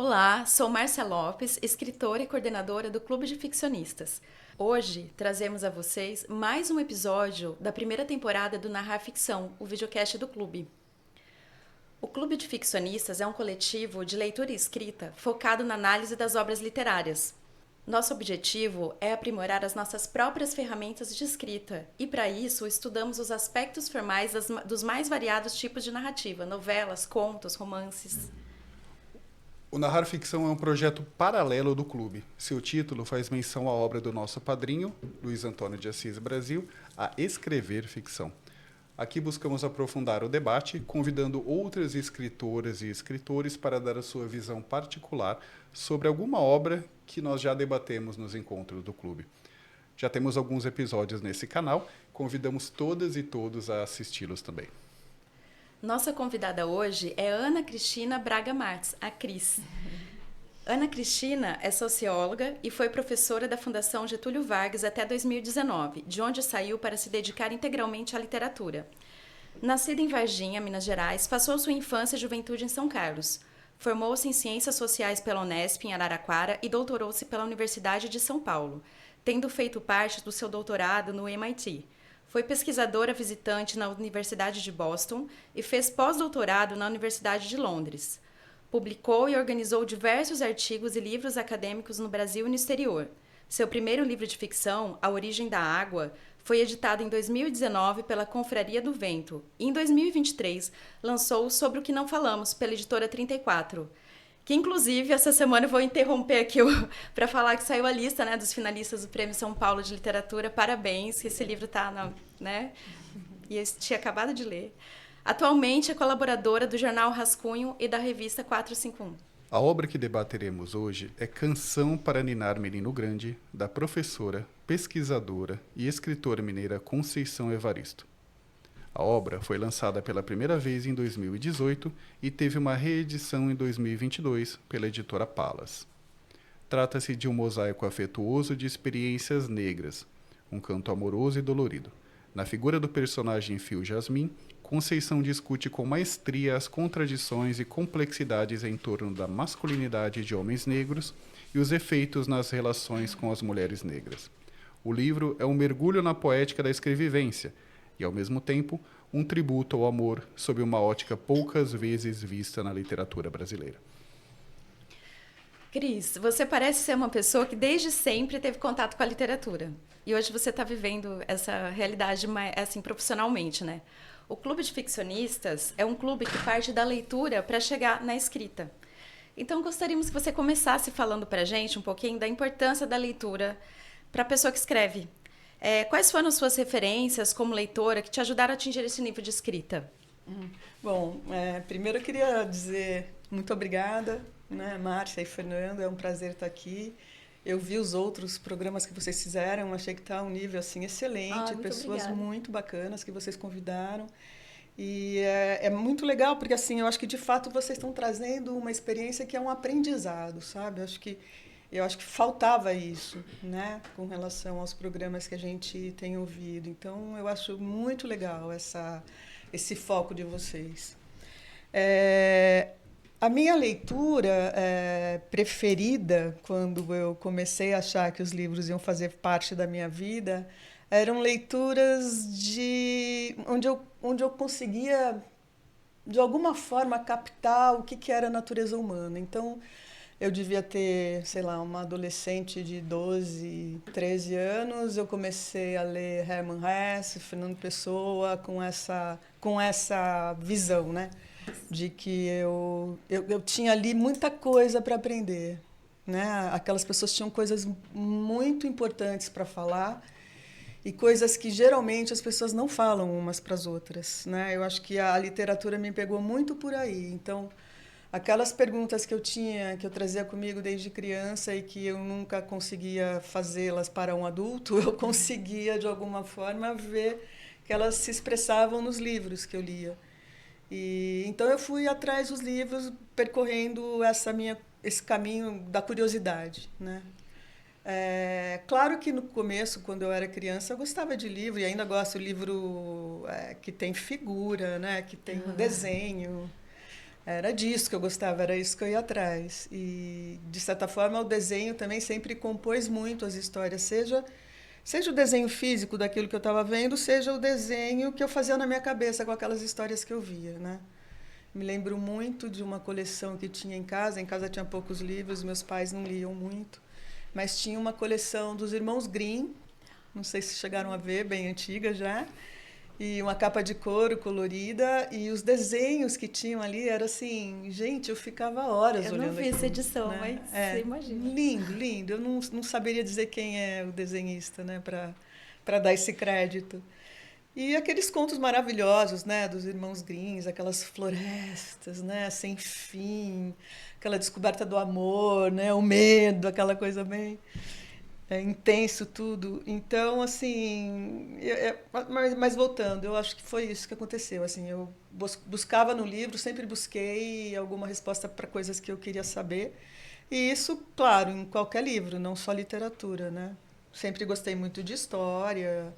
Olá, sou Márcia Lopes, escritora e coordenadora do Clube de Ficcionistas. Hoje trazemos a vocês mais um episódio da primeira temporada do Narrar Ficção, o videocast do Clube. O Clube de Ficcionistas é um coletivo de leitura e escrita focado na análise das obras literárias. Nosso objetivo é aprimorar as nossas próprias ferramentas de escrita e, para isso, estudamos os aspectos formais dos mais variados tipos de narrativa, novelas, contos, romances. O Narrar Ficção é um projeto paralelo do clube. Seu título faz menção à obra do nosso padrinho, Luiz Antônio de Assis Brasil, a escrever ficção. Aqui buscamos aprofundar o debate, convidando outras escritoras e escritores para dar a sua visão particular sobre alguma obra que nós já debatemos nos encontros do clube. Já temos alguns episódios nesse canal, convidamos todas e todos a assisti-los também. Nossa convidada hoje é Ana Cristina Braga Martins, a Cris. Ana Cristina é socióloga e foi professora da Fundação Getúlio Vargas até 2019, de onde saiu para se dedicar integralmente à literatura. Nascida em Varginha, Minas Gerais, passou sua infância e juventude em São Carlos. Formou-se em Ciências Sociais pela Unesp, em Araraquara, e doutorou-se pela Universidade de São Paulo, tendo feito parte do seu doutorado no MIT. Foi pesquisadora visitante na Universidade de Boston e fez pós-doutorado na Universidade de Londres. Publicou e organizou diversos artigos e livros acadêmicos no Brasil e no exterior. Seu primeiro livro de ficção, A Origem da Água, foi editado em 2019 pela Confraria do Vento e, em 2023, lançou Sobre o que Não Falamos, pela editora 34. Que, inclusive, essa semana eu vou interromper aqui para falar que saiu a lista, né, dos finalistas do Prêmio São Paulo de Literatura. Parabéns, esse livro está, né? E eu tinha acabado de ler. Atualmente é colaboradora do jornal Rascunho e da revista 451. A obra que debateremos hoje é Canção para Ninar Menino Grande, da professora, pesquisadora e escritora mineira Conceição Evaristo. A obra foi lançada pela primeira vez em 2018 e teve uma reedição em 2022 pela editora Palas. Trata-se de um mosaico afetuoso de experiências negras, um canto amoroso e dolorido. Na figura do personagem Fio Jasmin, Conceição discute com maestria as contradições e complexidades em torno da masculinidade de homens negros e os efeitos nas relações com as mulheres negras. O livro é um mergulho na poética da escrevivência, e, ao mesmo tempo, um tributo ao amor sob uma ótica poucas vezes vista na literatura brasileira. Cris, você parece ser uma pessoa que desde sempre teve contato com a literatura. E hoje você está vivendo essa realidade assim, profissionalmente, né? O Clube de Ficcionistas é um clube que parte da leitura para chegar na escrita. Então, gostaríamos que você começasse falando para a gente um pouquinho da importância da leitura para a pessoa que escreve. Quais foram as suas referências como leitora que te ajudaram a atingir esse nível de escrita? Bom, primeiro eu queria dizer muito obrigada, né, Márcia e Fernando, é um prazer estar aqui. Eu vi os outros programas que vocês fizeram, achei que está um nível assim, excelente, pessoas obrigada. muito bacanas que vocês convidaram. E é muito legal, porque assim, eu acho que de fato vocês estão trazendo uma experiência que é um aprendizado, sabe? Eu acho que faltava isso, né, com relação aos programas que a gente tem ouvido. Então, eu acho muito legal esse foco de vocês. A minha leitura preferida, quando eu comecei a achar que os livros iam fazer parte da minha vida, eram leituras onde eu conseguia, de alguma forma, captar o que era a natureza humana. Então, eu devia ter, sei lá, uma adolescente de 12, 13 anos. Eu comecei a ler Hermann Hesse, Fernando Pessoa, com essa visão, né? De que eu tinha ali muita coisa para aprender, né? Aquelas pessoas tinham coisas muito importantes para falar e coisas que geralmente as pessoas não falam umas para as outras, né? Eu acho que a literatura me pegou muito por aí. Então, aquelas perguntas que eu trazia comigo desde criança e que eu nunca conseguia fazê-las para um adulto, eu conseguia, de alguma forma, ver que elas se expressavam nos livros que eu lia. E então eu fui atrás dos livros, percorrendo esse caminho da curiosidade, né? Claro que no começo, quando eu era criança, eu gostava de livro, e ainda gosto de livro que tem figura, né? Que tem um desenho. Era disso que eu gostava, era isso que eu ia atrás. E, de certa forma, o desenho também sempre compôs muito as histórias, seja o desenho físico daquilo que eu estava vendo, seja o desenho que eu fazia na minha cabeça com aquelas histórias que eu via, né? Me lembro muito de uma coleção que tinha em casa. Em casa tinha poucos livros, meus pais não liam muito, mas tinha uma coleção dos Irmãos Grimm, não sei se chegaram a ver, bem antiga já, e uma capa de couro colorida, e os desenhos que tinham ali era assim, gente, eu ficava horas olhando Eu não vi aquilo, essa edição, né? mas você imagina. Lindo, lindo. Eu não saberia dizer quem é o desenhista, né, para dar esse crédito. E aqueles contos maravilhosos, né, dos Irmãos Grimm, aquelas florestas, né, sem fim, aquela descoberta do amor, né, o medo, aquela coisa bem intenso tudo. Então, assim, mas voltando, eu acho que foi isso que aconteceu. Assim, eu buscava no livro, sempre busquei alguma resposta para coisas que eu queria saber. E isso, claro, em qualquer livro, não só literatura, né? Sempre gostei muito de história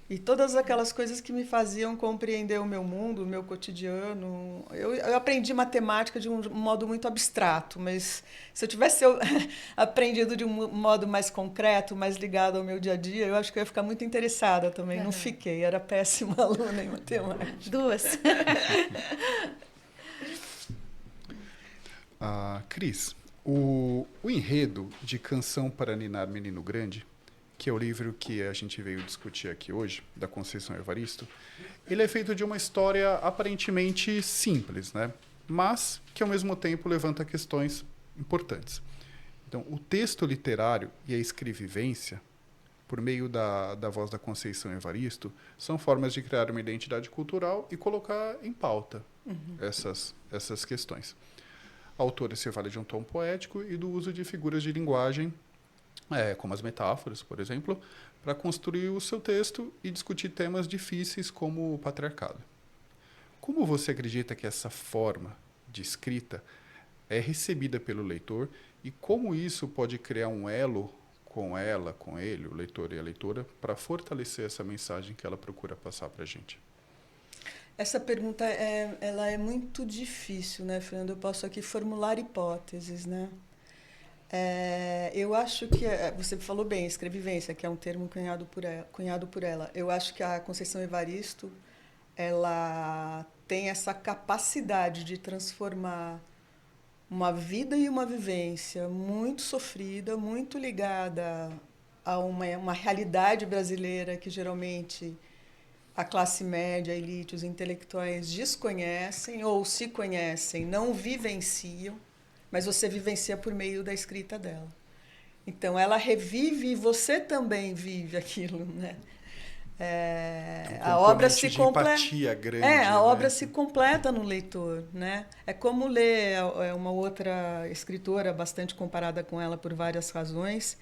e todas aquelas coisas que me faziam compreender o meu mundo, o meu cotidiano. Eu aprendi matemática de um modo muito abstrato, mas se eu tivesse aprendido de um modo mais concreto, mais ligado ao meu dia a dia, eu acho que eu ia ficar muito interessada também. Não fiquei, era péssima aluna em matemática. Duas. Cris, o enredo de Canção para Ninar Menino Grande, que é o livro que a gente veio discutir aqui hoje, da Conceição Evaristo, ele é feito de uma história aparentemente simples, né? Mas que, ao mesmo tempo, levanta questões importantes. Então, o texto literário e a escrevivência, por meio da voz da Conceição Evaristo, são formas de criar uma identidade cultural e colocar em pauta essas questões. A autora se vale de um tom poético e do uso de figuras de linguagem, como as metáforas, por exemplo, para construir o seu texto e discutir temas difíceis como o patriarcado. Como você acredita que essa forma de escrita é recebida pelo leitor e como isso pode criar um elo com ela, com ele, o leitor e a leitora, para fortalecer essa mensagem que ela procura passar para a gente? Essa pergunta ela é muito difícil, né, Fernando? Eu posso aqui formular hipóteses, né? Eu acho que você falou bem, escrevivência, que é um termo cunhado por ela. Eu acho que a Conceição Evaristo ela tem essa capacidade de transformar uma vida e uma vivência muito sofrida, muito ligada a uma realidade brasileira que geralmente a classe média, a elite, os intelectuais desconhecem ou se conhecem, não vivenciam, mas você vivencia por meio da escrita dela. Então, ela revive e você também vive aquilo, né? A obra se completa. Grande, a obra se completa no leitor, né? É como ler uma outra escritora bastante comparada com ela por várias razões,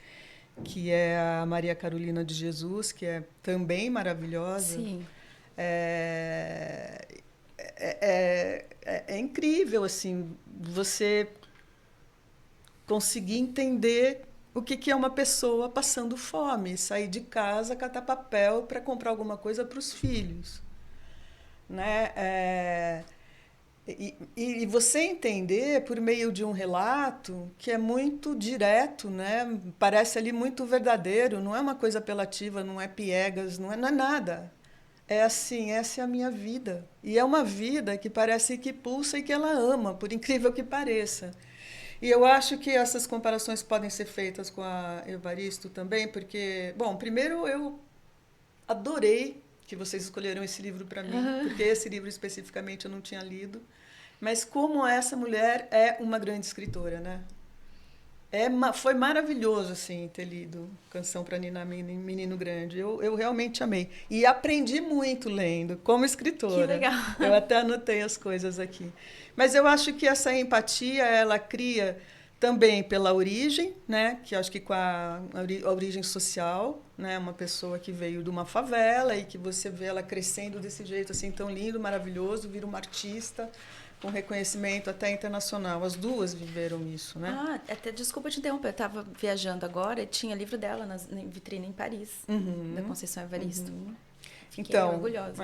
que é a Maria Carolina de Jesus, que é também maravilhosa. Sim. É incrível assim você conseguir entender o que é uma pessoa passando fome, sair de casa, catar papel para comprar alguma coisa para os filhos, né? E você entender por meio de um relato que é muito direto, né? Parece ali muito verdadeiro, não é uma coisa apelativa, não é piegas, não é nada. É assim, essa é a minha vida. E é uma vida que parece que pulsa e que ela ama, por incrível que pareça. E eu acho que essas comparações podem ser feitas com a Evaristo também, porque, bom, primeiro eu adorei que vocês escolheram esse livro para mim, porque esse livro especificamente eu não tinha lido, mas como essa mulher é uma grande escritora, né? Foi maravilhoso assim ter lido Canção para Ninar Menino Grande. Eu realmente amei e aprendi muito lendo como escritora. Que legal. Eu até anotei as coisas aqui. Mas eu acho que essa empatia ela cria também pela origem, né? Que acho que com a origem social, né? Uma pessoa que veio de uma favela e que você vê ela crescendo desse jeito assim tão lindo, maravilhoso, vira uma artista com reconhecimento até internacional. As duas viveram isso, né? Até desculpa te interromper, eu estava viajando agora e tinha livro dela na vitrine em Paris, da Conceição Evaristo. Fiquei orgulhosa.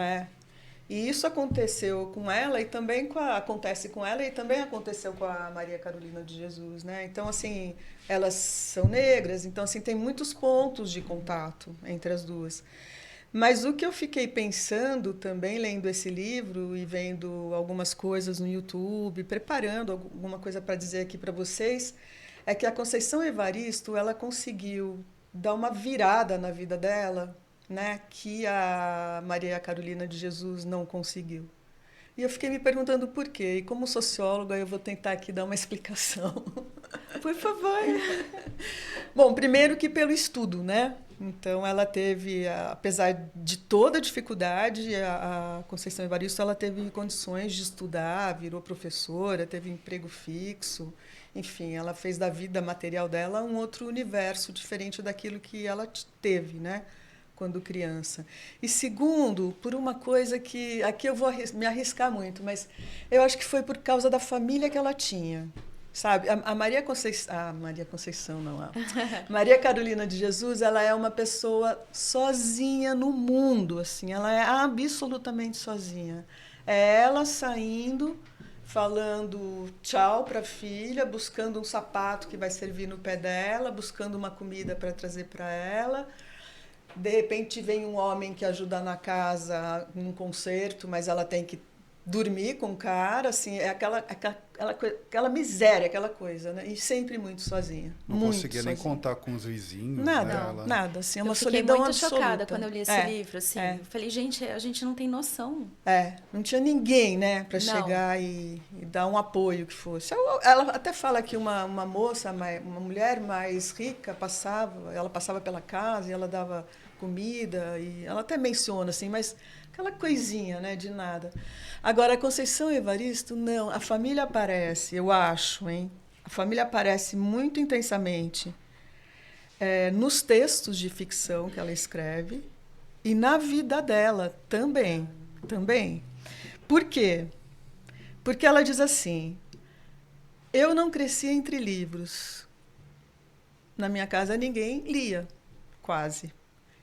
E isso aconteceu com ela e também acontece com ela e também aconteceu com a Maria Carolina de Jesus, né? Então, assim, elas são negras, então, assim, tem muitos pontos de contato entre as duas. Mas o que eu fiquei pensando também, lendo esse livro e vendo algumas coisas no YouTube, preparando alguma coisa para dizer aqui para vocês, é que a Conceição Evaristo, ela conseguiu dar uma virada na vida dela, né, que a Maria Carolina de Jesus não conseguiu. E eu fiquei me perguntando por quê. E como socióloga, eu vou tentar aqui dar uma explicação. Por favor. Bom, primeiro que pelo estudo, né? Então, ela teve, apesar de toda a dificuldade, a Conceição Evaristo, ela teve condições de estudar, virou professora, teve emprego fixo. Enfim, ela fez da vida material dela um outro universo, diferente daquilo que ela teve, né? Quando criança. E segundo, por uma coisa que aqui eu vou me arriscar muito, mas eu acho que foi por causa da família que ela tinha, sabe? A Maria Conceição, Maria Conceição não, Maria Carolina de Jesus, ela é uma pessoa sozinha no mundo, assim, ela é absolutamente sozinha. É ela saindo, falando tchau para a filha, buscando um sapato que vai servir no pé dela, buscando uma comida para trazer para ela. De repente vem um homem que ajuda na casa num concerto, mas ela tem que dormir com o cara, assim, é aquela miséria, aquela coisa, né? E sempre muito sozinha. Não muito conseguia sozinha. nem contar com os vizinhos. Nada, Né? nada. Assim, é uma eu fiquei solidão muito absoluta. chocada quando eu li esse livro. Assim. Eu falei, gente, a gente não tem noção. Não tinha ninguém, né, para chegar e dar um apoio que fosse. Ela até fala que uma moça, uma mulher mais rica ela passava pela casa e ela dava comida, e ela até menciona, assim, mas aquela coisinha, né, de nada. Agora, a Conceição Evaristo, não, a família aparece, eu acho, hein? A família aparece muito intensamente nos textos de ficção que ela escreve e na vida dela também. Por quê? Porque ela diz assim, eu não cresci entre livros. Na minha casa ninguém lia, quase.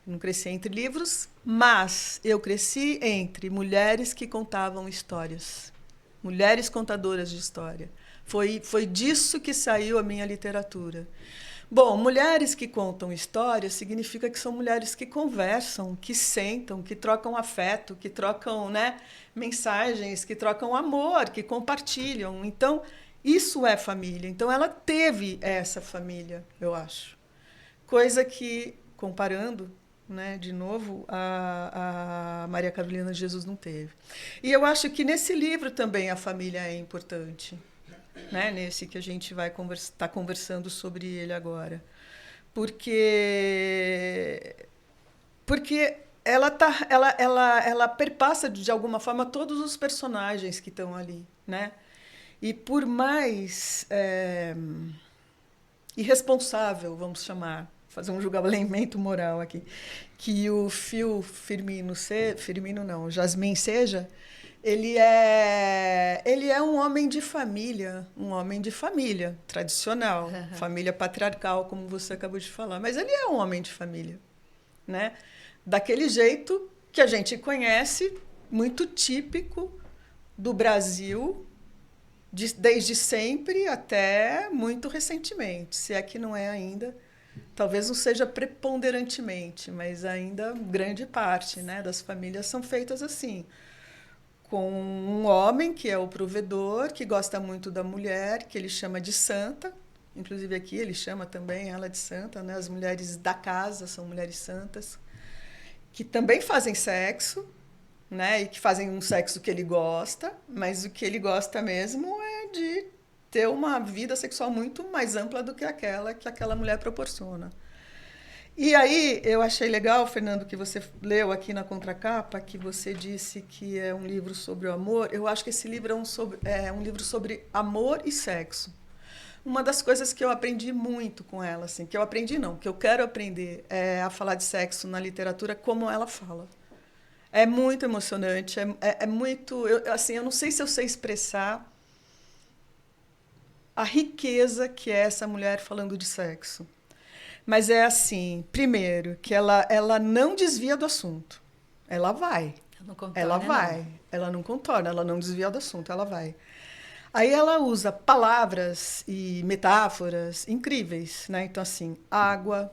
Não cresci entre livros, mas eu cresci entre mulheres que contavam histórias, mulheres contadoras de história. Foi disso que saiu a minha literatura. Bom, mulheres que contam histórias significa que são mulheres que conversam, que sentam, que trocam afeto, que trocam, né, mensagens, que trocam amor, que compartilham. Então, isso é família. Então, ela teve essa família, eu acho. Coisa que, comparando, né, de novo, a Maria Carolina de Jesus não teve. E eu acho que nesse livro também a família é importante, né, nesse que a gente vai estar conversando sobre ele agora. Porque ela perpassa, de alguma forma, todos os personagens que estão ali, né? E por mais irresponsável, vamos chamar, fazer um julgamento moral aqui, que o Jasmin seja, ele é um homem de família tradicional, família patriarcal, como você acabou de falar, mas ele é um homem de família, né? Daquele jeito que a gente conhece, muito típico do Brasil, desde sempre até muito recentemente, se é que não é ainda. Talvez não seja preponderantemente, mas ainda grande parte, né, das famílias são feitas assim, com um homem que é o provedor, que gosta muito da mulher, que ele chama de santa. Inclusive aqui ele chama também ela de santa, né? As mulheres da casa são mulheres santas, que também fazem sexo, né? E que fazem um sexo que ele gosta, mas o que ele gosta mesmo é de ter uma vida sexual muito mais ampla do que aquela mulher proporciona. E aí eu achei legal, Fernando, que você leu aqui na contracapa, que você disse que é um livro sobre o amor. Eu acho que esse livro é um livro sobre amor e sexo. Uma das coisas que eu aprendi muito com ela, assim, que eu quero aprender, é a falar de sexo na literatura como ela fala. É muito emocionante, é muito... eu não sei se eu sei expressar a riqueza que é essa mulher falando de sexo. Mas é assim, primeiro, que ela não desvia do assunto. Ela vai. Ela vai. Ela não contorna, ela não desvia do assunto, ela vai. Aí ela usa palavras e metáforas incríveis, né? Então, assim, água,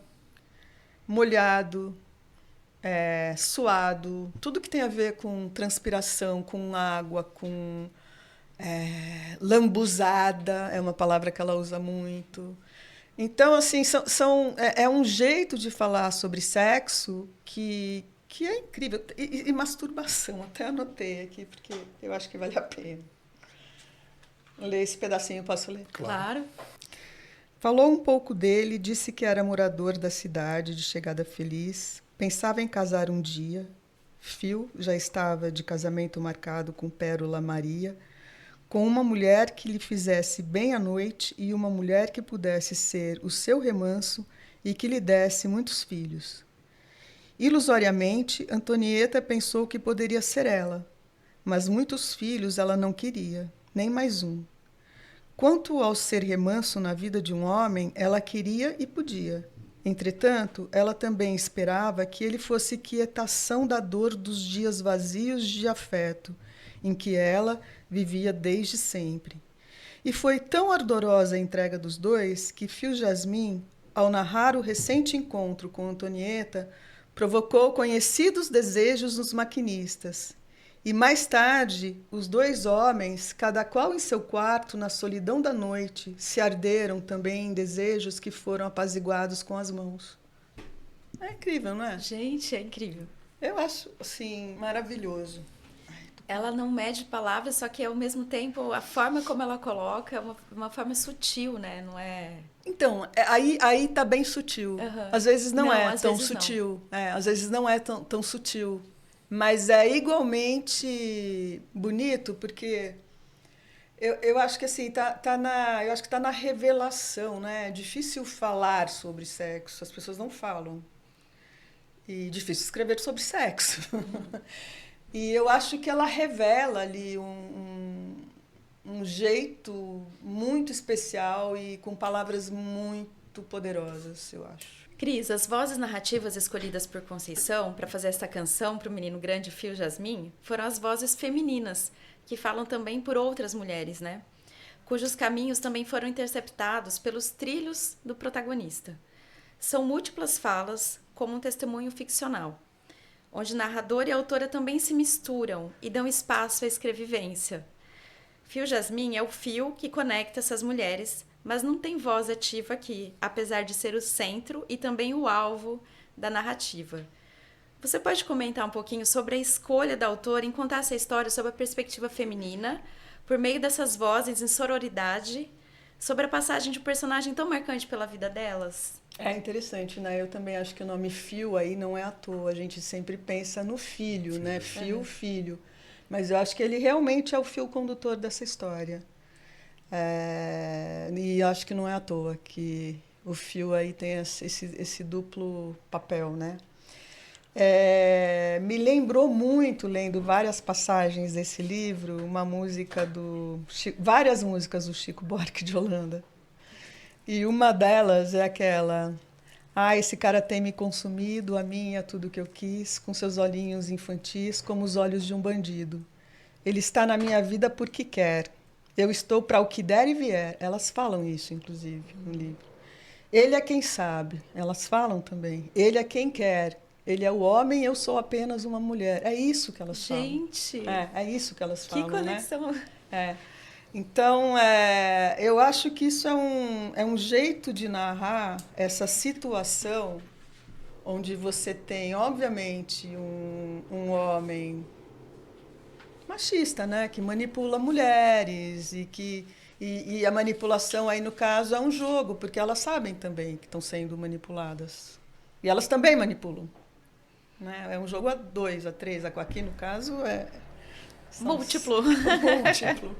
molhado, suado, tudo que tem a ver com transpiração, com água, com lambuzada, é uma palavra que ela usa muito. Então, assim, é um jeito de falar sobre sexo que é incrível. E masturbação, até anotei aqui, porque eu acho que vale a pena. Ler esse pedacinho, posso ler? Claro. Falou um pouco dele, disse que era morador da cidade de chegada feliz, pensava em casar um dia. Phil já estava de casamento marcado com Pérola Maria, com uma mulher que lhe fizesse bem à noite e uma mulher que pudesse ser o seu remanso e que lhe desse muitos filhos. Ilusoriamente, Antonieta pensou que poderia ser ela, mas muitos filhos ela não queria, nem mais um. Quanto ao ser remanso na vida de um homem, ela queria e podia. Entretanto, ela também esperava que ele fosse quietação da dor dos dias vazios de afeto, em que ela vivia desde sempre. E foi tão ardorosa a entrega dos dois que Phil Jasmin, ao narrar o recente encontro com Antonieta, provocou conhecidos desejos nos maquinistas. E mais tarde, os dois homens, cada qual em seu quarto, na solidão da noite, se arderam também em desejos que foram apaziguados com as mãos. É incrível, não é? Gente, é incrível. Eu acho, assim, maravilhoso. Ela não mede palavras, só que ao mesmo tempo a forma como ela coloca é uma forma sutil, né? Não é... Então, aí tá bem sutil. Uhum. Às vezes não é às tão vezes sutil. Às vezes não é tão sutil. Mas é igualmente bonito, porque eu acho que assim, eu acho que tá na revelação, né? É difícil falar sobre sexo, as pessoas não falam. E difícil escrever sobre sexo. E eu acho que ela revela ali um jeito muito especial e com palavras muito poderosas, eu acho. Cris, as vozes narrativas escolhidas por Conceição para fazer essa canção para o menino grande Phil Jasmin foram as vozes femininas, que falam também por outras mulheres, né? Cujos caminhos também foram interceptados pelos trilhos do protagonista. São múltiplas falas, como um testemunho ficcional, onde narrador e autora também se misturam e dão espaço à escrevivência. Phil Jasmin é o fio que conecta essas mulheres, mas não tem voz ativa aqui, apesar de ser o centro e também o alvo da narrativa. Você pode comentar um pouquinho sobre a escolha da autora em contar essa história sob a perspectiva feminina, por meio dessas vozes em sororidade, sobre a passagem de um personagem tão marcante pela vida delas? É interessante, né? Eu também acho que o nome Fio aí não é à toa. A gente sempre pensa no filho, né? Fio, filho. Mas eu acho que ele realmente é o fio condutor dessa história. E acho que não é à toa que o Fio aí tem esse duplo papel, né? Me lembrou muito, lendo várias passagens desse livro, uma música várias músicas do Chico Buarque de Holanda. E uma delas é aquela: ah, esse cara tem me consumido, a mim e a tudo que eu quis, com seus olhinhos infantis como os olhos de um bandido. Ele está na minha vida porque quer. Eu estou para o que der e vier. Elas falam isso, inclusive, no livro. Ele é quem sabe. Elas falam também. Ele é quem quer. Ele é o homem, eu sou apenas uma mulher. É isso que elas falam. Gente! É isso que elas falam, que conexão! Né? Então, eu acho que isso é um jeito de narrar essa situação onde você tem, obviamente, um homem machista, né, que manipula mulheres e a manipulação aí, no caso, é um jogo, porque elas sabem também que estão sendo manipuladas. E elas também manipulam. Né? É um jogo a 2, a 3, aqui, no caso, múltiplo. Múltiplo.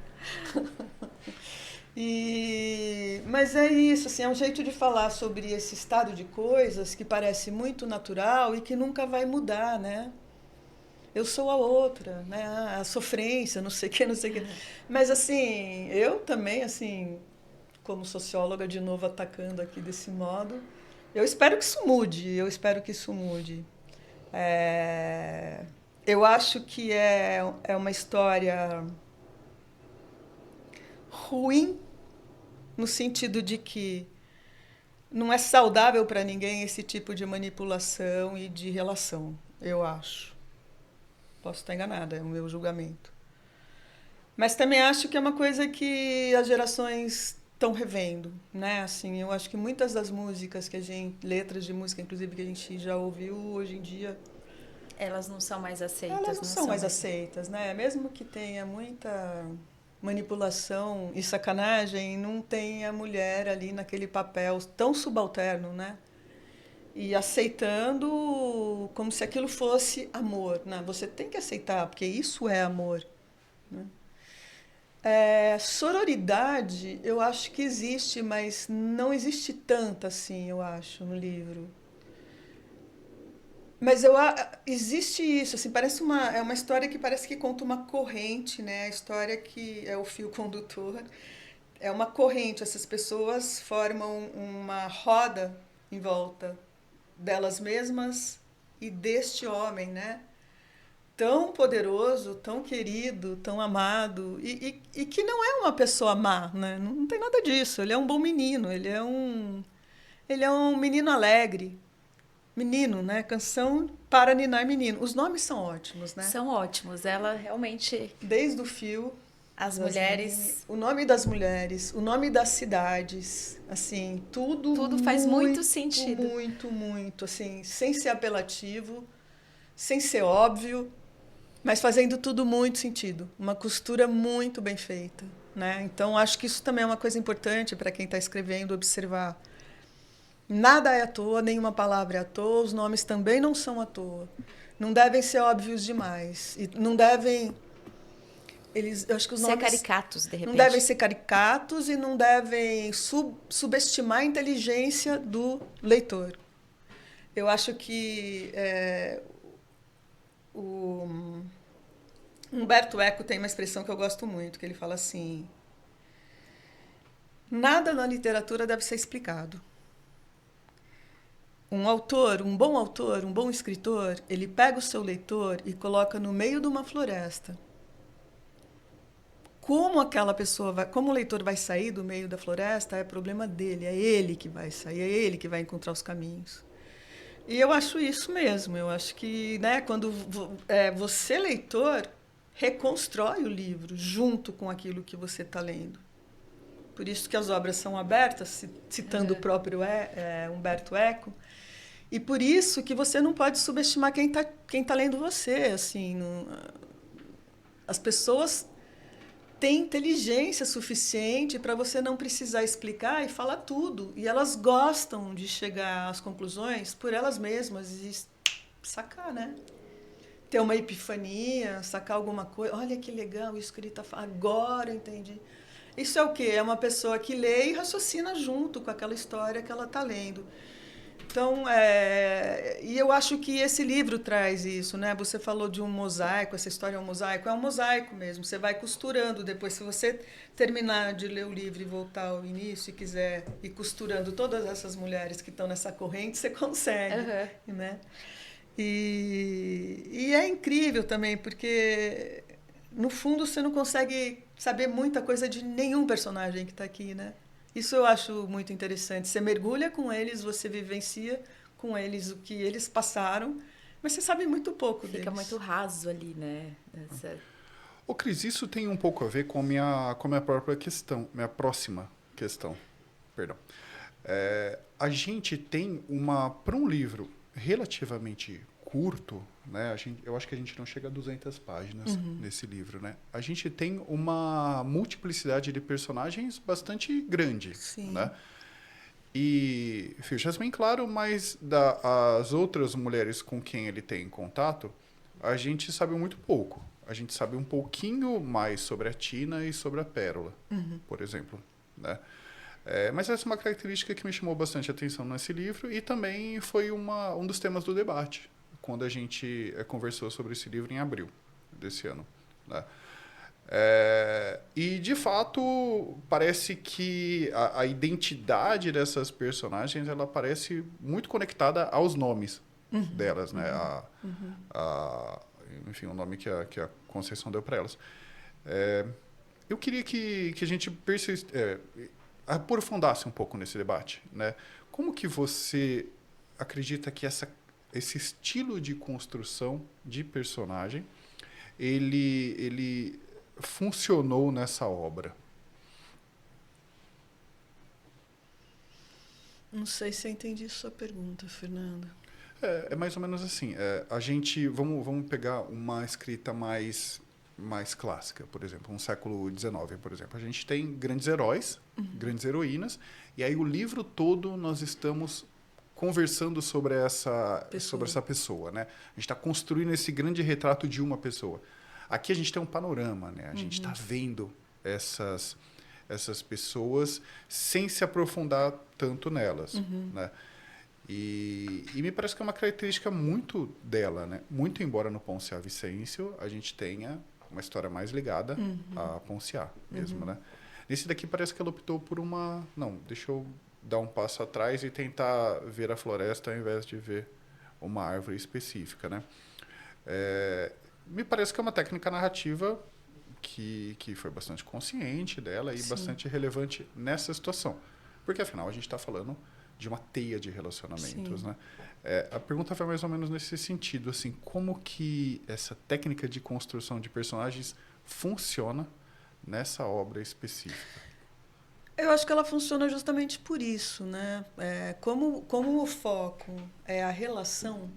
Mas é isso, assim, é um jeito de falar sobre esse estado de coisas que parece muito natural e que nunca vai mudar, né? Eu sou a outra, né? A sofrência, não sei o que, não sei o que. Mas, assim, eu também, assim, como socióloga, de novo atacando aqui desse modo, eu espero que isso mude, Eu acho que é uma história ruim, no sentido de que não é saudável para ninguém esse tipo de manipulação e de relação, eu acho. Posso estar enganada, é o meu julgamento. Mas também acho que é uma coisa que as gerações estão revendo, né? Assim, eu acho que muitas das músicas que a gente, letras de música, inclusive, que a gente já ouviu hoje em dia, Elas não são mais elas aceitas, não não são são mais mais. aceitas, né? Mesmo que tenha muita manipulação e sacanagem, não tem a mulher ali naquele papel tão subalterno, né? E aceitando como se aquilo fosse amor, né? Você tem que aceitar, porque isso é amor, né? Sororidade, eu acho que existe, mas não existe tanta assim, eu acho, no livro. Mas existe isso, assim, é uma história que parece que conta uma corrente, né? A história que é o fio condutor é uma corrente. Essas pessoas formam uma roda em volta delas mesmas e deste homem, né? Tão poderoso, tão querido, tão amado e que não é uma pessoa má, né? Não tem nada disso. Ele é um bom menino, ele é um menino alegre, menino, né? Canção para ninar menino. Os nomes são ótimos, né? São ótimos. Ela realmente. Desde o fio, As Jasmine, mulheres. o nome das mulheres, o nome das cidades, assim, tudo Tudo faz muito muito, sentido. muito, muito, assim, sem ser apelativo, sem ser óbvio, mas fazendo tudo muito sentido. Uma costura muito bem feita, né? Então, acho que isso também é uma coisa importante para quem está escrevendo observar. Nada é à toa, nenhuma palavra é à toa, os nomes também não são à toa. Não devem ser óbvios demais. E não devem. Eu acho que os Ser nomes caricatos, de não devem repente. ser caricatos e não devem subestimar a inteligência do leitor. Eu acho que o Humberto Eco tem uma expressão que eu gosto muito, que ele fala assim: nada na literatura deve ser explicado. Um bom autor, um bom escritor, ele pega o seu leitor e coloca no meio de uma floresta. Como o leitor vai sair do meio da floresta, é problema dele, é ele que vai sair, é ele que vai encontrar os caminhos. E eu acho isso mesmo, eu acho que, né, quando você, leitor, reconstrói o livro junto com aquilo que você está lendo. Por isso que as obras são abertas, citando o próprio Humberto Eco, e por isso que você não pode subestimar quem tá lendo você. Assim, as pessoas têm inteligência suficiente para você não precisar explicar e falar tudo. E elas gostam de chegar às conclusões por elas mesmas e sacar, né? Ter uma epifania, sacar alguma coisa. Olha que legal isso que ele está falando. Agora eu entendi. Isso é o quê? É uma pessoa que lê e raciocina junto com aquela história que ela está lendo. Então, e eu acho que esse livro traz isso, né? Você falou de um mosaico, essa história é um mosaico mesmo. Você vai costurando depois, se você terminar de ler o livro e voltar ao início e quiser ir costurando todas essas mulheres que estão nessa corrente, você consegue, né? E é incrível também, porque no fundo você não consegue saber muita coisa de nenhum personagem que está aqui, né? Isso eu acho muito interessante. Você mergulha com eles, você vivencia com eles o que eles passaram, mas você sabe muito pouco deles. Fica muito raso ali, né? Ô, Cris, isso tem um pouco a ver com a minha própria questão, minha próxima questão. Perdão. A gente tem para um livro relativamente curto, né? Eu acho que a gente não chega a 200 páginas nesse livro, né? A gente tem uma multiplicidade de personagens bastante grande, Sim. né? E Phil Jasmine, claro, mas as outras mulheres com quem ele tem contato, a gente sabe muito pouco. A gente sabe um pouquinho mais sobre a Tina e sobre a Pérola, por exemplo, né? Mas essa é uma característica que me chamou bastante atenção nesse livro e também foi um dos temas do debate, quando a gente conversou sobre esse livro em abril desse ano, né? E, de fato, parece que a identidade dessas personagens ela parece muito conectada aos nomes delas, né? enfim, o nome que a Conceição deu para elas. Eu queria que a gente aprofundasse um pouco nesse debate, né? Como que você acredita que esse estilo de construção de personagem ele funcionou nessa obra? Não sei se eu entendi sua pergunta, Fernando. É mais ou menos assim. A gente vamos pegar uma escrita mais clássica, por exemplo, um século XIX, por exemplo. A gente tem grandes heróis, grandes heroínas, e aí o livro todo nós estamos conversando sobre essa pessoa, né? A gente está construindo esse grande retrato de uma pessoa. Aqui a gente tem um panorama, né? A gente está vendo essas pessoas sem se aprofundar tanto nelas, né? E me parece que é uma característica muito dela, né? Muito embora no Ponciá Vicêncio a gente tenha uma história mais ligada a Ponciá mesmo, né? Nesse daqui parece que ela optou por não, deixa eu dar um passo atrás e tentar ver a floresta ao invés de ver uma árvore específica, né? Me parece que é uma técnica narrativa que foi bastante consciente dela e bastante relevante nessa situação. Porque, afinal, a gente está falando de uma teia de relacionamentos, né? A pergunta foi mais ou menos nesse sentido, assim, como que essa técnica de construção de personagens funciona nessa obra específica? Eu acho que ela funciona justamente por isso, né? Como o foco é a relação,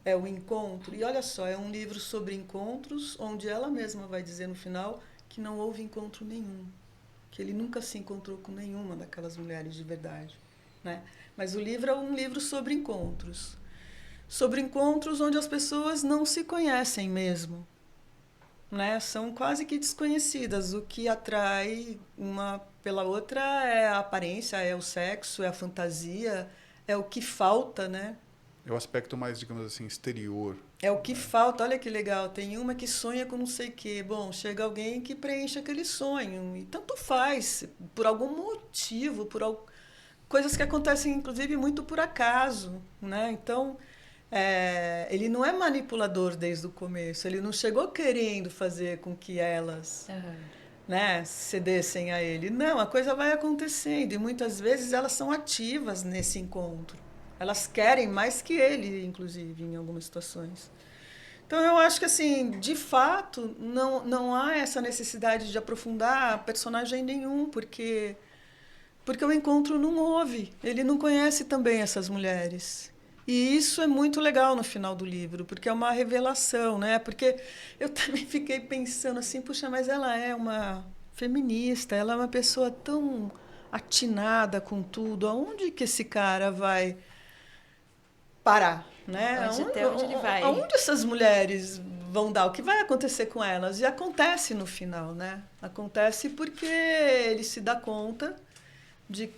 é o encontro, e olha só, é um livro sobre encontros, onde ela mesma vai dizer no final que não houve encontro nenhum, que ele nunca se encontrou com nenhuma daquelas mulheres de verdade, né? Mas o livro é um livro sobre encontros onde as pessoas não se conhecem mesmo, né? São quase que desconhecidas. O que atrai uma pela outra é a aparência, é o sexo, é a fantasia, é o que falta, né? É o aspecto mais, digamos assim, exterior. É o que falta. Olha que legal. Tem uma que sonha com não sei o quê. Bom, chega alguém que preenche aquele sonho. E tanto faz, por algum motivo, coisas que acontecem, inclusive, muito por acaso, né? Então, ele não é manipulador desde o começo. Ele não chegou querendo fazer com que elas né, cedessem a ele. Não, a coisa vai acontecendo. E muitas vezes elas são ativas nesse encontro. Elas querem mais que ele, inclusive, em algumas situações. Então, eu acho que, assim, de fato, não há essa necessidade de aprofundar personagem nenhum, porque o encontro não houve. Ele não conhece também essas mulheres. E isso é muito legal no final do livro, porque é uma revelação, né? Porque eu também fiquei pensando assim, puxa, mas ela é uma feminista, ela é uma pessoa tão atinada com tudo. Aonde que esse cara vai parar, né? Até onde ele vai? Aonde essas mulheres vão dar? O que vai acontecer com elas? E acontece no final, né? Acontece porque ele se dá conta de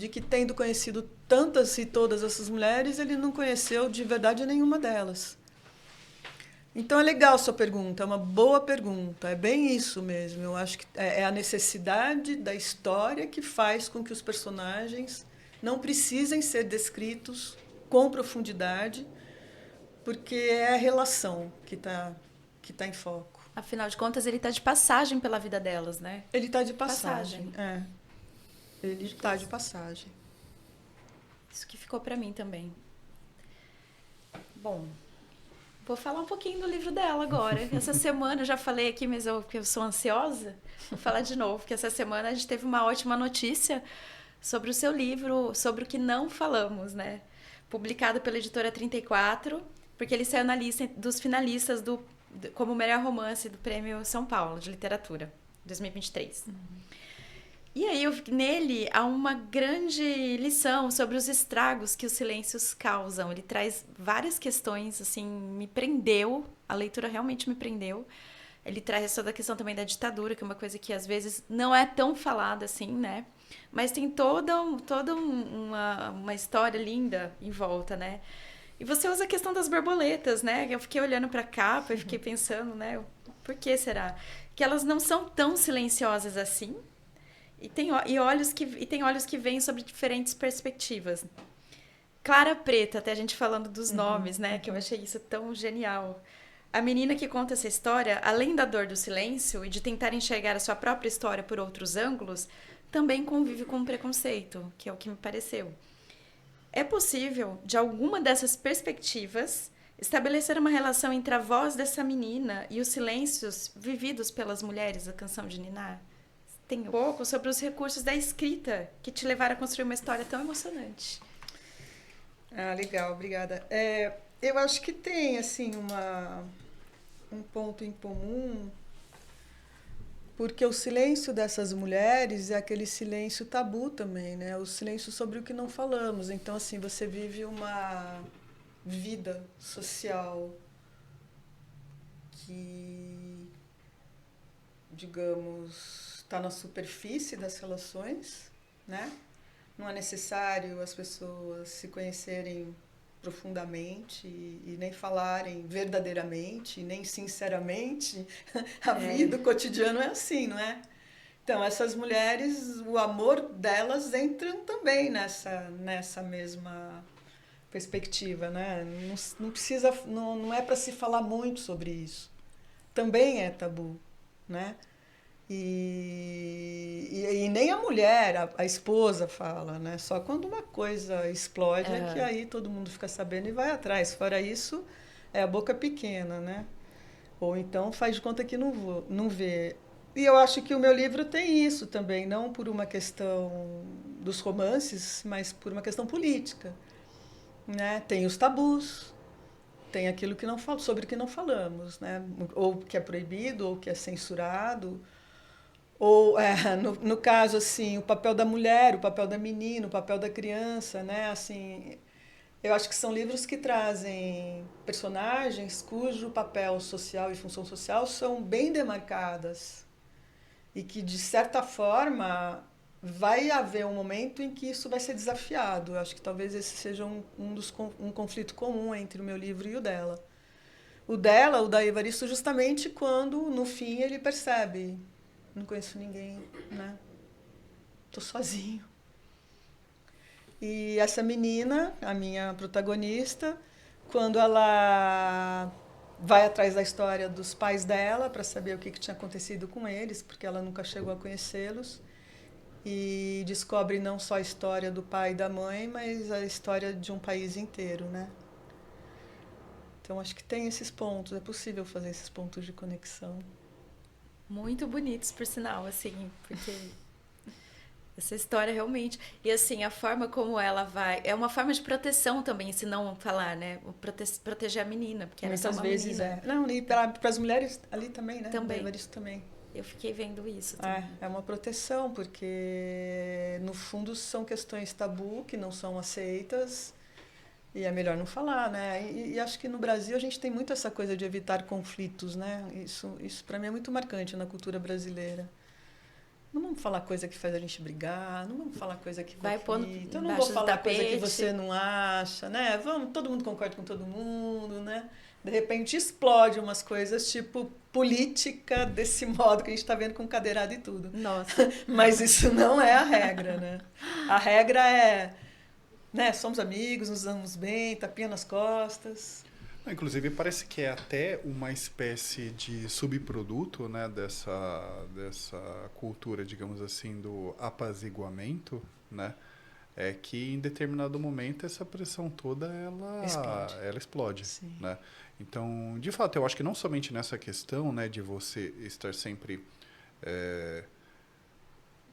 que tendo conhecido tantas e todas essas mulheres, ele não conheceu de verdade nenhuma delas. Então é legal sua pergunta, é uma boa pergunta, é bem isso mesmo. Eu acho que é a necessidade da história que faz com que os personagens não precisem ser descritos com profundidade, porque é a relação que tá em foco. Afinal de contas, ele está de passagem pela vida delas, né? Ele está de passagem. Ele está de passagem. Isso que ficou para mim também. Bom, vou falar um pouquinho do livro dela agora. Essa semana, eu já falei aqui, mas porque eu sou ansiosa, vou falar de novo, porque essa semana a gente teve uma ótima notícia sobre o seu livro, sobre o que não falamos, né? Publicado pela editora 34, porque ele saiu na lista dos finalistas como melhor romance do Prêmio São Paulo de Literatura, 2023. E aí, nele, há uma grande lição sobre os estragos que os silêncios causam. Ele traz várias questões, assim, me prendeu, a leitura realmente me prendeu. Ele traz toda a questão também da ditadura, que é uma coisa que às vezes não é tão falada assim, né? Mas tem toda uma história linda em volta, né? E você usa a questão das borboletas, né? Eu fiquei olhando para a capa e fiquei pensando, né? Por que será? Que elas não são tão silenciosas assim. E tem olhos que vêm sobre diferentes perspectivas. Clara Preta, até a gente falando dos nomes, né? Que eu achei isso tão genial. A menina que conta essa história, além da dor do silêncio e de tentar enxergar a sua própria história por outros ângulos, também convive com o preconceito, que é o que me pareceu. É possível, de alguma dessas perspectivas, estabelecer uma relação entre a voz dessa menina e os silêncios vividos pelas mulheres da canção de Ninar? Tem um pouco sobre os recursos da escrita que te levaram a construir uma história tão emocionante. Ah, legal, obrigada. Eu acho que tem, assim, um ponto em comum, porque o silêncio dessas mulheres é aquele silêncio tabu também, né? O silêncio sobre o que não falamos. Então, assim, você vive uma vida social que, digamos, está na superfície das relações, né? Não é necessário as pessoas se conhecerem profundamente e nem falarem verdadeiramente, nem sinceramente. A vida, o cotidiano é assim, não é? Então, essas mulheres, o amor delas entram também nessa mesma perspectiva, né? Não precisa, não é para se falar muito sobre isso. Também é tabu, né? E nem a mulher, a esposa fala, né? Só quando uma coisa explode é que aí todo mundo fica sabendo e vai atrás. Fora isso, é a boca pequena, né? Ou então faz de conta que não vê. E eu acho que o meu livro tem isso também, não por uma questão dos romances, mas por uma questão política, né? Tem os tabus, tem aquilo que não falo, sobre o que não falamos, né? Ou que é proibido, ou que é censurado. Ou, no caso, assim, o papel da mulher, o papel da menina, o papel da criança, né? Assim, eu acho que são livros que trazem personagens cujo papel social e função social são bem demarcadas e que, de certa forma, vai haver um momento em que isso vai ser desafiado. Eu acho que talvez esse seja um conflito comum entre o meu livro e o dela. O dela, o da Evaristo, justamente quando, no fim, ele percebe: não conheço ninguém, né? Tô sozinho. E essa menina, a minha protagonista, quando ela vai atrás da história dos pais dela para saber o que tinha acontecido com eles, porque ela nunca chegou a conhecê-los, e descobre não só a história do pai e da mãe, mas a história de um país inteiro, né? Então acho que tem esses pontos, é possível fazer esses pontos de conexão. Muito bonitos, por sinal, assim, porque essa história realmente... E, assim, a forma como ela vai... É uma forma de proteção também, se não falar, né? Proteger a menina, porque ela é só Muitas uma vezes menina. Não, e para as mulheres ali também, né? Também. Isso também. Eu fiquei vendo isso também. É uma proteção, porque, no fundo, são questões tabu que não são aceitas e é melhor não falar, né? E acho que no Brasil a gente tem muito essa coisa de evitar conflitos, né? Isso para mim é muito marcante na cultura brasileira. Não vamos falar coisa que faz a gente brigar, não vamos falar coisa que vai pondo conflita, eu não vou falar coisa que você não acha, né? Todo mundo concorda com todo mundo, né? De repente explode umas coisas tipo política desse modo que a gente está vendo com cadeirada e tudo. Nossa. Mas isso não é a regra, né? A regra é, né? Somos amigos, nos damos bem, tapinha nas costas. Inclusive, parece que é até uma espécie de subproduto, né, dessa cultura, digamos assim, do apaziguamento, né? É que em determinado momento essa pressão toda ela explode, Sim. Né? Então, de fato, eu acho que não somente nessa questão, né, de você estar sempre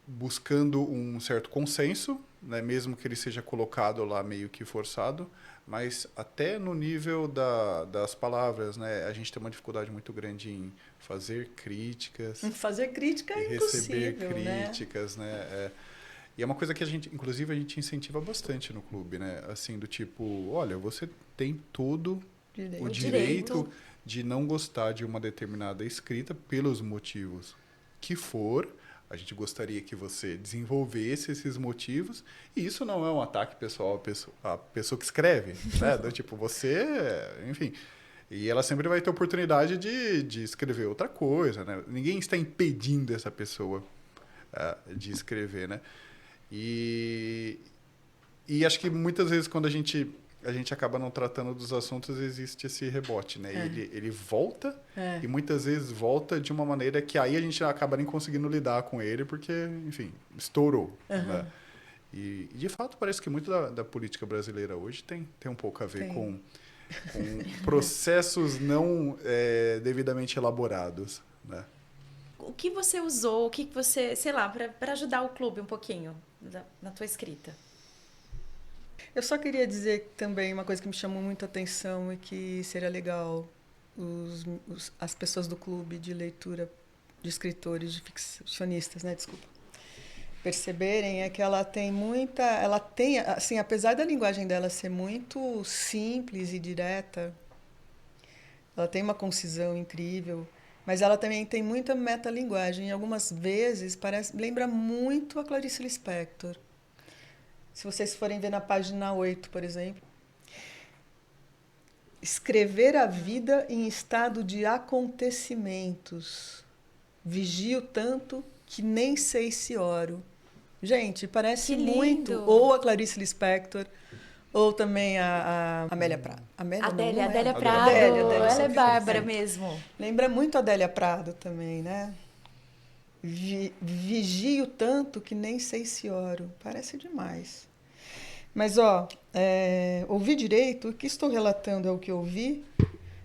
buscando um certo consenso, né, mesmo que ele seja colocado lá meio que forçado, mas até no nível das palavras, né, a gente tem uma dificuldade muito grande em fazer críticas. Fazer crítica é receber impossível, críticas, né? E é uma coisa que inclusive a gente incentiva bastante no clube, né? Assim, do tipo, olha, você tem todo o direito de não gostar de uma determinada escrita pelos motivos que for. A gente gostaria que você desenvolvesse esses motivos. E isso não é um ataque pessoal à pessoa que escreve, né? Do tipo, você... Enfim... E ela sempre vai ter oportunidade de escrever outra coisa, né? Ninguém está impedindo essa pessoa de escrever, né? E acho que muitas vezes quando a gente a gente acaba não tratando dos assuntos, existe esse rebote, né? É. Ele volta É. e muitas vezes volta de uma maneira que aí a gente acaba nem conseguindo lidar com ele porque, enfim, estourou, né? E de fato parece que muito da política brasileira hoje tem um pouco a ver com processos não devidamente elaborados, né? O que você usou, o que você, sei lá, para ajudar o clube um pouquinho na tua escrita? Eu só queria dizer também uma coisa que me chamou muito a atenção e que seria legal as pessoas do clube de leitura de escritores, de ficcionistas, né? Desculpa. Perceberem é que ela tem, assim, apesar da linguagem dela ser muito simples e direta, ela tem uma concisão incrível, mas ela também tem muita metalinguagem. E algumas vezes lembra muito a Clarice Lispector. Se vocês forem ver na página 8, por exemplo. Escrever a vida em estado de acontecimentos. Vigio tanto que nem sei se oro. Gente, parece muito ou a Clarice Lispector, ou também a Amélia Prado. Adélia Prado, Adélia, ela é bárbara mesmo. Lembra muito a Adélia Prado também, né? Vigio tanto que nem sei se oro. Parece demais. Mas, ouvi direito, o que estou relatando é o que ouvi.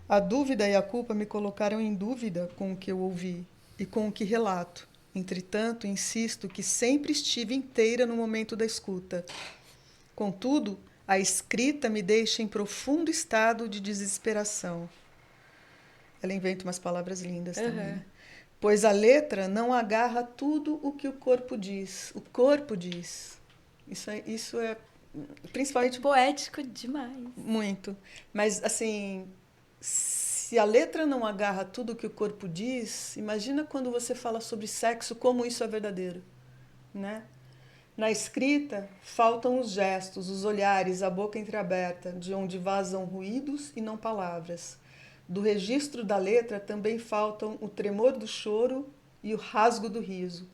A dúvida e a culpa me colocaram em dúvida com o que eu ouvi e com o que relato. Entretanto, insisto que sempre estive inteira no momento da escuta. Contudo, a escrita me deixa em profundo estado de desesperação. Ela inventa umas palavras lindas também. Né? Pois a letra não agarra tudo o que o corpo diz. O corpo diz. Isso é principalmente... Poético demais. Muito. Mas, assim... Se a letra não agarra tudo o que o corpo diz, imagina quando você fala sobre sexo, como isso é verdadeiro, né? Na escrita, faltam os gestos, os olhares, a boca entreaberta, de onde vazam ruídos e não palavras. Do registro da letra também faltam o tremor do choro e o rasgo do riso.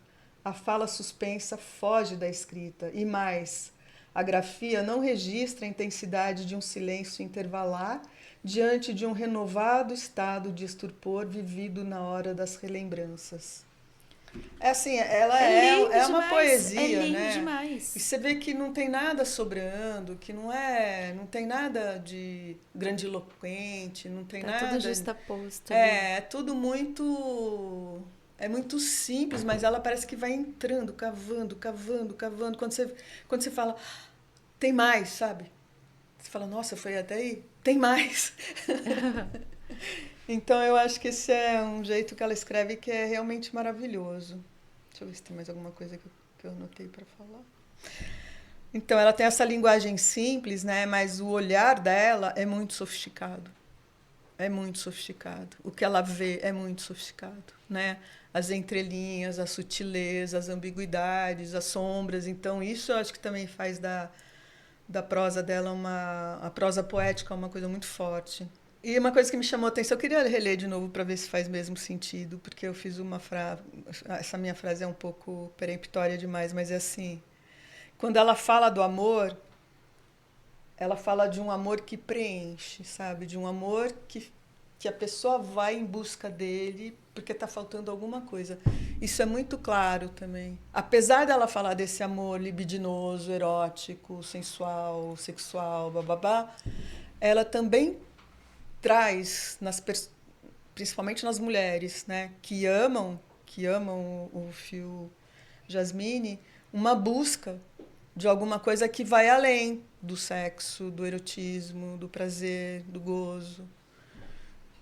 A fala suspensa foge da escrita. E mais, a grafia não registra a intensidade de um silêncio intervalar diante de um renovado estado de estupor vivido na hora das relembranças. É assim, ela é uma poesia, lindo né? Demais. E você vê que não tem nada sobrando, que não tem nada de grandiloquente, não tem nada... Tudo justaposto. É tudo muito... É muito simples, mas ela parece que vai entrando, cavando. Quando você fala, tem mais, sabe? Você fala, nossa, foi até aí? Tem mais. Então, eu acho que esse é um jeito que ela escreve que é realmente maravilhoso. Deixa eu ver se tem mais alguma coisa que eu anotei para falar. Então, ela tem essa linguagem simples, né? Mas o olhar dela é muito sofisticado. É muito sofisticado. O que ela vê é muito sofisticado, né? As entrelinhas, a sutileza, as ambiguidades, as sombras. Então, isso eu acho que também faz da prosa dela a prosa poética uma coisa muito forte. E uma coisa que me chamou a atenção, eu queria reler de novo para ver se faz mesmo sentido, porque eu fiz uma frase, essa minha frase é um pouco peremptória demais, mas é assim, quando ela fala do amor, ela fala de um amor que preenche, sabe? De um amor que a pessoa vai em busca dele porque está faltando alguma coisa. Isso é muito claro também. Apesar dela falar desse amor libidinoso, erótico, sensual, sexual, bababá, ela também traz, principalmente nas mulheres, né, que amam o fio Jasmine, uma busca de alguma coisa que vai além do sexo, do erotismo, do prazer, do gozo.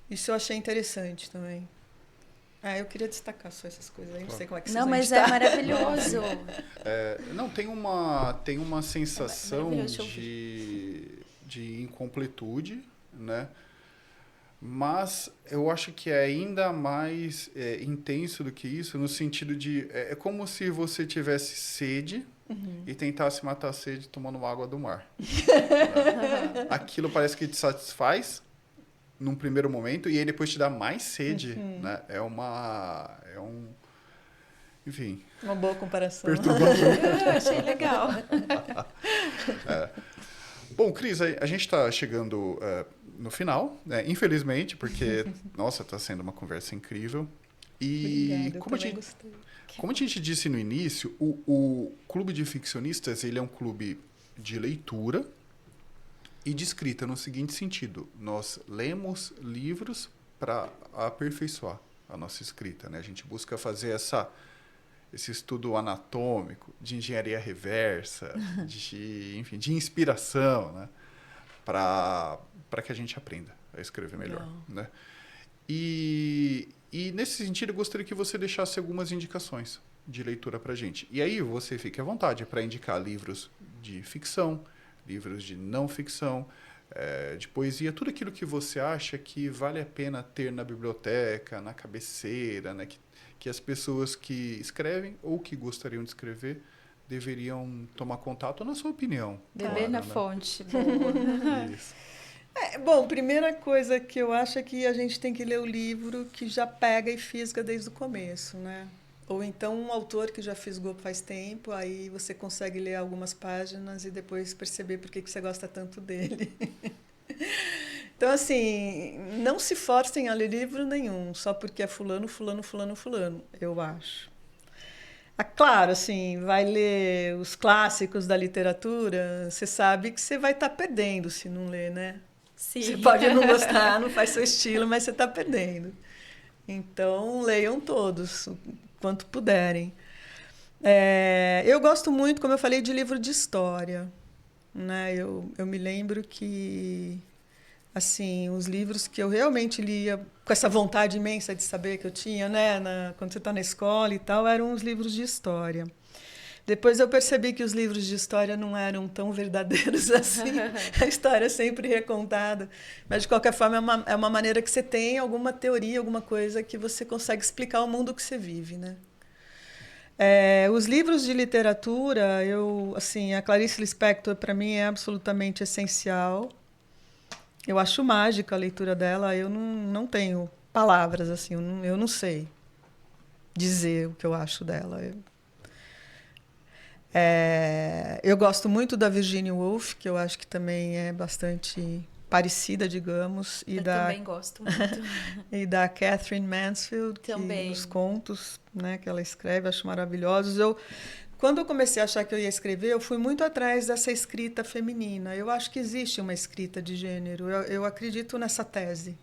Isso eu achei interessante também. Eu queria destacar só essas coisas aí, não sei como é que vocês vão editar. Não, mas é maravilhoso. Não, tem uma sensação de incompletude, né? Mas eu acho que é ainda mais intenso do que isso, no sentido de... É como se você tivesse sede e tentasse matar a sede tomando água do mar. Né? Aquilo parece que te satisfaz num primeiro momento e aí depois te dá mais sede. Né? Enfim... Uma boa comparação. Perturbador. Eu achei legal. Bom, Cris, a gente está chegando no final, né? Infelizmente, porque, nossa, está sendo uma conversa incrível. E Obrigada, gostei. como a gente disse no início, o Clube de Ficcionistas ele é um clube de leitura e de escrita no seguinte sentido. Nós lemos livros para aperfeiçoar a nossa escrita, né? A gente busca fazer esse estudo anatômico, de engenharia reversa, enfim, de inspiração, né? Para que a gente aprenda a escrever melhor. Né? E nesse sentido, eu gostaria que você deixasse algumas indicações de leitura para a gente. E aí você fique à vontade para indicar livros de ficção, livros de não ficção, de poesia, tudo aquilo que você acha que vale a pena ter na biblioteca, na cabeceira, né? Que as pessoas que escrevem ou que gostariam de escrever deveriam tomar contato, na sua opinião. Beber claro, na né? fonte. Boa. Isso. Bom, primeira coisa que eu acho é que a gente tem que ler o livro que já pega e fisga desde o começo, né? Ou então um autor que já fisgou faz tempo, aí você consegue ler algumas páginas e depois perceber por que você gosta tanto dele. Então, assim, não se forcem a ler livro nenhum, só porque é fulano, eu acho. Claro, assim, vai ler os clássicos da literatura, você sabe que você vai estar perdendo se não ler, né? Sim. Você pode não gostar, não faz seu estilo, mas você está perdendo. Então, leiam todos, quanto puderem. Eu gosto muito, como eu falei, de livro de história. Né? Eu me lembro que, assim, os livros que eu realmente lia com essa vontade imensa de saber que eu tinha, né, quando você está na escola e tal, eram os livros de história. Depois eu percebi que os livros de história não eram tão verdadeiros assim. A história é sempre recontada. Mas, de qualquer forma, é uma maneira que você tem alguma teoria, alguma coisa que você consegue explicar o mundo que você vive, né? Os livros de literatura, assim, a Clarice Lispector, para mim, é absolutamente essencial. Eu acho mágica a leitura dela. Eu não tenho palavras, assim, eu não sei dizer o que eu acho dela. Eu gosto muito da Virginia Woolf, que eu acho que também é bastante parecida, digamos. Eu também gosto muito. E da Catherine Mansfield, também. Os contos, né, que ela escreve, acho maravilhosos. Quando eu comecei a achar que eu ia escrever, eu fui muito atrás dessa escrita feminina. Eu acho que existe uma escrita de gênero. Eu acredito nessa tese.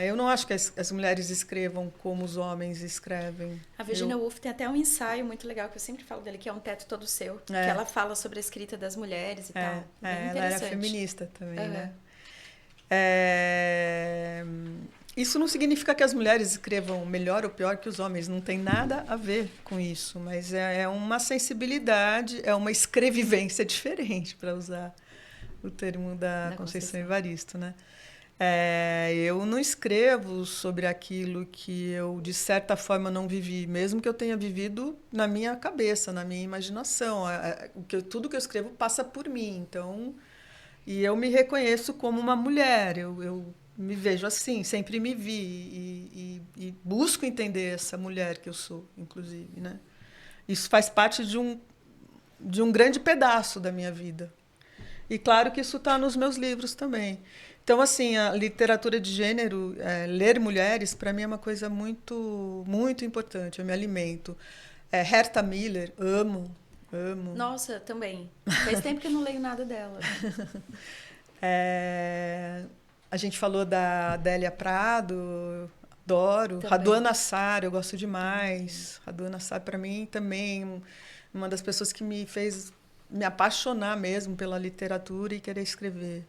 Eu não acho que as mulheres escrevam como os homens escrevem. A Virginia Woolf tem até um ensaio muito legal, que eu sempre falo dele, que é Um Teto Todo Seu. Que ela fala sobre a escrita das mulheres e tal. Ela era feminista também, né? Isso não significa que as mulheres escrevam melhor ou pior que os homens. Não tem nada a ver com isso. Mas é uma sensibilidade, é uma escrevivência diferente, para usar o termo da Conceição Evaristo, né? Eu não escrevo sobre aquilo que eu, de certa forma, não vivi, mesmo que eu tenha vivido na minha cabeça, na minha imaginação. Tudo que eu escrevo passa por mim. Então, e eu me reconheço como uma mulher. Eu me vejo assim, sempre me vi e busco entender essa mulher que eu sou, inclusive, né? Isso faz parte de um grande pedaço da minha vida. E claro que isso está nos meus livros também. Então, assim, a literatura de gênero, ler mulheres, para mim é uma coisa muito, muito importante. Eu me alimento. Herta Miller, amo. Nossa, também. Faz tempo que eu não leio nada dela. A gente falou da Adélia Prado, adoro. Radu Nassar, eu gosto demais. Radu Nassar, para mim, também uma das pessoas que me fez me apaixonar mesmo pela literatura e querer escrever.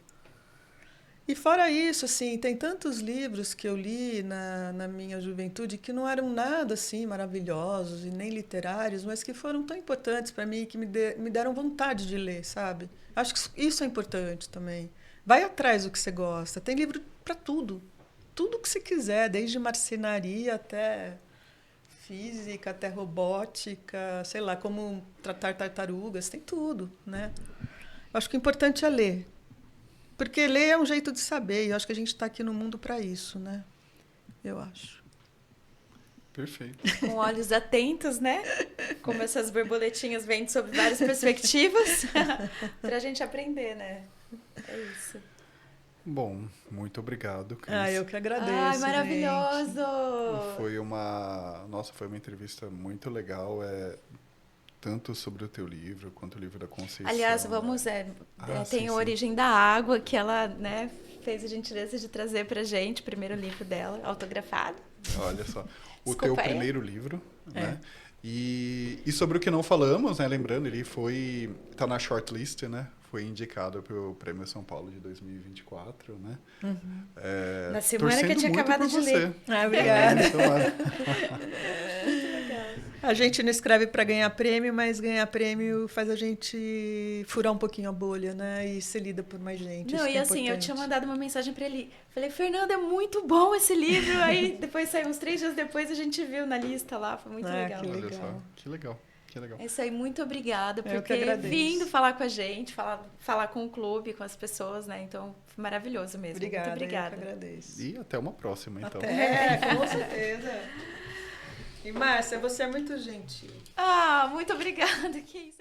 E fora isso, assim, tem tantos livros que eu li na minha juventude que não eram nada assim maravilhosos e nem literários, mas que foram tão importantes para mim que me deram vontade de ler, sabe? Acho que isso é importante também. Vai atrás do que você gosta. Tem livro para tudo. Tudo que você quiser, desde marcenaria até física, até robótica, sei lá, como tratar tartarugas, tem tudo, né? Acho que o importante é ler. Porque ler é um jeito de saber, e eu acho que a gente está aqui no mundo para isso, né? Eu acho. Perfeito. Com olhos atentos, né? como essas borboletinhas vêm sob várias perspectivas, para a gente aprender, né? É isso. Bom, muito obrigado, Cris. Eu que agradeço. Ai, maravilhoso! Foi uma entrevista muito legal, tanto sobre o teu livro quanto o livro da Conceição. Aliás, vamos, tem a Origem da Água, que ela, né, fez a gentileza de trazer pra gente, o primeiro livro dela, autografado. Olha só, o Desculpa teu primeiro livro, né? E sobre o que não falamos, né? Lembrando, ele tá na shortlist, né? Foi indicado pelo Prêmio São Paulo de 2024, né? Na semana que eu tinha acabado de ler. Obrigada. Então, A gente não escreve para ganhar prêmio, mas ganhar prêmio faz a gente furar um pouquinho a bolha, né? E ser lida por mais gente. Não, e assim, eu tinha mandado uma mensagem para ele. Falei, Fernando, é muito bom esse livro. Aí depois saiu uns 3 dias depois, a gente viu na lista lá. Foi muito legal. Que olha legal. só, que legal. Que legal. É isso aí, muito obrigada por Eu que ter agradeço. vindo falar com a gente, falar com o clube, com as pessoas, né? Então, foi maravilhoso mesmo. Obrigada, muito obrigada. Eu que agradeço. E até uma próxima, então. Com certeza. E Márcia, você é muito gentil. Ah, muito obrigada. Que isso.